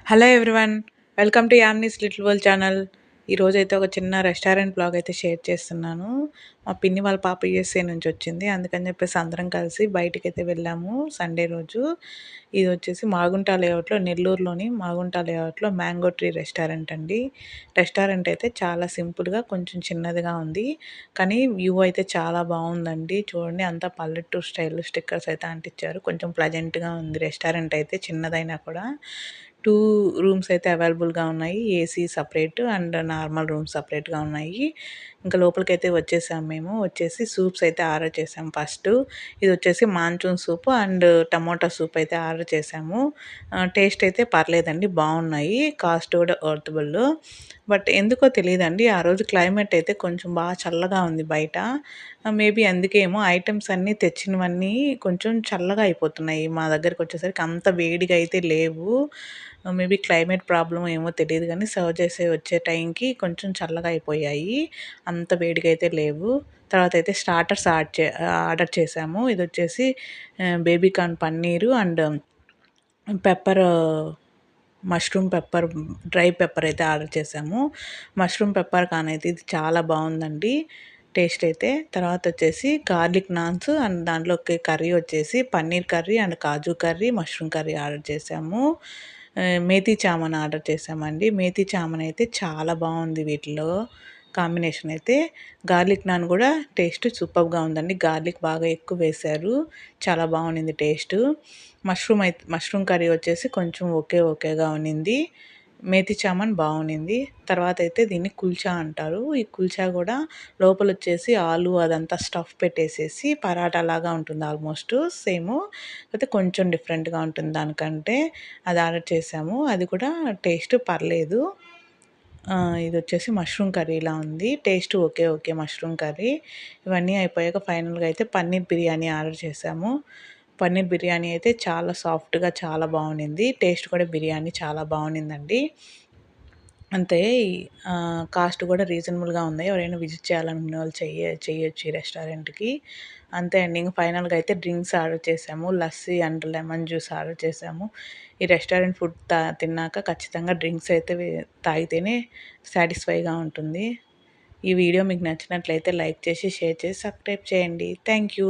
Hello everyone. Welcome to యామ్నీస్ little world channel. ఈరోజైతే ఒక చిన్న రెస్టారెంట్ బ్లాగ్ అయితే షేర్ చేస్తున్నాను. మా పిన్ని వాళ్ళ పాప యూఎస్ఏ నుంచి వచ్చింది. అందుకని చెప్పేసి అందరం కలిసి బయటికైతే వెళ్ళాము సండే రోజు. ఇది వచ్చేసి మాగుంట లేఅవుట్లో, నెల్లూరులోని మాగుంట లేఅవుట్లో మ్యాంగో ట్రీ రెస్టారెంట్ అండి. రెస్టారెంట్ అయితే చాలా సింపుల్గా కొంచెం చిన్నదిగా ఉంది, కానీ వ్యూ అయితే చాలా బాగుందండి. చూడండి, అంతా పల్లెటూరు స్టైల్ స్టిక్కర్స్ అయితే అంటించారు. కొంచెం ప్లెజెంట్గా ఉంది రెస్టారెంట్ అయితే, చిన్నదైనా కూడా. 2 రూమ్స్ అయితే అవైలబుల్‌గా ఉన్నాయి. AC separate and normal rooms సెపరేట్‌గా ఉన్నాయి. ఇంకా లోపలికైతే వచ్చేసాం మేము. వచ్చేసి సూప్స్ అయితే ఆర్డర్ చేసాం ఫస్టు. ఇది వచ్చేసి మాన్చూన్ సూప్ అండ్ టమోటా సూప్ అయితే ఆర్డర్ చేసాము. టేస్ట్ అయితే పర్లేదండి, బాగున్నాయి. కాస్ట్ కూడా వర్తబుల్. బట్ ఎందుకో తెలీదండి, ఆ రోజు క్లైమేట్ అయితే కొంచెం బాగా చల్లగా ఉంది బయట. మేబీ అందుకేమో ఐటెమ్స్ అన్నీ తెచ్చినవన్నీ కొంచెం చల్లగా అయిపోతున్నాయి. మా దగ్గరకొచ్చేసరికి అంత వేడిగా అయితే లేవు. మేబీ క్లైమేట్ ప్రాబ్లమ్ ఏమో తెలీదు గానీ, సర్వ్ చేసే వచ్చే టైంకి కొంచెం చల్లగా అయిపోయాయి. అంత వేడిగా అయితే లేవు. తర్వాత అయితే స్టార్టర్స్ ఆర్డర్ చేసాము. ఇదొచ్చేసి baby corn paneer and pepper mushroom pepper, dry pepper అయితే ఆర్డర్ చేసాము. మష్రూమ్ పెప్పర్ కార్న్ అయితే ఇది చాలా బాగుందండి టేస్ట్ అయితే. తర్వాత వచ్చేసి గార్లిక్ నాన్స్ అండ్ దాంట్లోకి కర్రీ వచ్చేసి paneer curry and kaju curry, mushroom curry order చేసాము. మేథీ చామన్ ఆర్డర్ చేసామండి. మేథీ చామన్ అయితే చాలా బాగుంది వీటిలో కాంబినేషన్ అయితే. గార్లిక్ నాన్ కూడా టేస్ట్ సూపర్‌గా ఉందండి. గార్లిక్ బాగా ఎక్కువ వేశారు. చాలా బాగుండింది టేస్టు. మష్రూమ్ కర్రీ వచ్చేసి కొంచెం ఓకేగా ఉన్నింది. మేథి చామన్ బాగుండింది. తర్వాత అయితే దీన్ని కుల్చా అంటారు. ఈ కుల్చా కూడా లోపలొచ్చేసి ఆలు అదంతా స్టఫ్ పెట్టేసేసి పరాటా లాగా ఉంటుంది ఆల్మోస్ట్ సేము. కాకపోతే కొంచెం డిఫరెంట్‌గా ఉంటుంది దానికంటే. అది ఆర్డర్ చేసాము. అది కూడా టేస్ట్ పర్లేదు. ఇదొచ్చేసి మష్రూమ్ కర్రీలా ఉంది. Taste okay mushroom curry. ఇవన్నీ అయిపోయాక ఫైనల్‌గా అయితే పన్నీర్ బిర్యానీ ఆర్డర్ చేసాము. పన్నీర్ బిర్యానీ అయితే చాలా సాఫ్ట్‌గా చాలా బాగుండింది. టేస్ట్ కూడా బిర్యానీ చాలా బాగుండిందండి. అంతే. కాస్ట్ కూడా రీజనబుల్‌గా ఉంది. ఎవరైనా విజిట్ చేయాలనుకునే వాళ్ళు చెయ్యొచ్చు ఈ రెస్టారెంట్‌కి. అంతే అండి. ఇంక ఫైనల్‌గా అయితే డ్రింక్స్ ఆర్డర్ చేసాము. Lassi and lemon juice order చేసాము. ఈ రెస్టారెంట్ ఫుడ్ తిన్నాక ఖచ్చితంగా డ్రింక్స్ అయితే తాగితేనే సాటిస్ఫైగా ఉంటుంది. ఈ వీడియో మీకు నచ్చినట్లయితే లైక్ చేసి, షేర్ చేసి, సబ్స్క్రైబ్ చేయండి. Thank you.